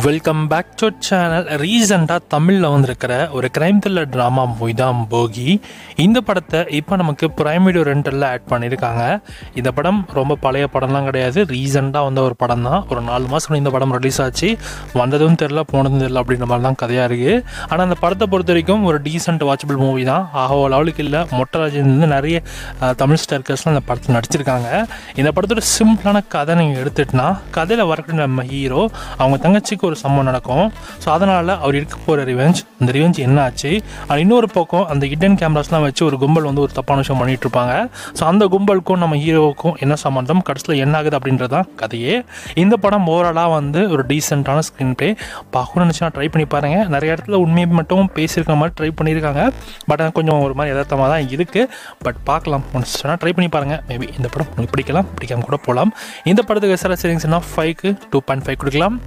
Welcome back to channel. ரீசெண்டாக தமிழில் வந்திருக்கிற ஒரு கிரைம் த்ரில்லர் ட்ராமா மூவி தான் போகி. இந்த படத்தை இப்போ நமக்கு பிரைம் வீடியோ ரெண்டலில் ஆட் பண்ணியிருக்காங்க. இந்த படம் ரொம்ப பழைய படம்லாம் கிடையாது, ரீசெண்டாக வந்த ஒரு படம் தான். ஒரு 4 மாதம் இந்த படம் ரிலீஸ் ஆச்சு. வந்ததும் தெரில போனதும் தெரில அப்படின்ற மாதிரி தான் கதையாக இருக்குது. ஆனால் அந்த படத்தை பொறுத்த வரைக்கும் ஒரு டீசென்ட் வாட்சபிள் மூவி தான். ஆகோ லெவலுக்கு இல்லை. மொட்டராஜன் நிறைய தமிழ் ஸ்டார்கர்ஸ்லாம் அந்த படத்தில் நடிச்சிருக்காங்க. இந்த படத்தோட சிம்பிளான கதை நீங்கள் எடுத்துட்டுனா, கதையில் வரக்கூடிய நம்ம ஹீரோ அவங்க தங்கச்சிக்கு ஒரு சம்பவம் நடக்கும். ஸோ அதனால் அவர் இருக்க போகிற ரிவெஞ்ச், அந்த ரிவெஞ்ச் என்ன ஆச்சு, அது இன்னொரு பக்கம் அந்த ஹிடன் கேமராஸ்லாம் வச்சு ஒரு கும்பல் வந்து ஒரு தப்பான விஷயம் பண்ணிகிட்டு இருப்பாங்க. ஸோ அந்த கும்பலுக்கும் நம்ம ஹீரோவுக்கும் என்ன சம்மந்தம், கடைசியில் என்ன ஆகுது அப்படின்றதான் கதையே. இந்த படம் ஓவராலாக வந்து ஒரு டீசெண்டான ஸ்க்ரீன் ப்ளே. பார்க்கணும்னு நினச்சா ட்ரை பண்ணி பாருங்கள். நிறைய இடத்துல உண்மையை மட்டும் பேசியிருக்க மாதிரி ட்ரை பண்ணியிருக்காங்க. பட் கொஞ்சம் ஒரு மாதிரி யதார்த்தமாக தான் இருக்குது. பட் பார்க்கலாம், ஒன்று ட்ரை பண்ணி பாருங்கள். மேபி இந்த படம் உங்களுக்கு பிடிக்கலாம், பிடிக்காம கூட போகலாம். இந்த படத்துக்கு சராசரிங்கன்னா 5க்கு 2.5 கொடுக்கலாம்.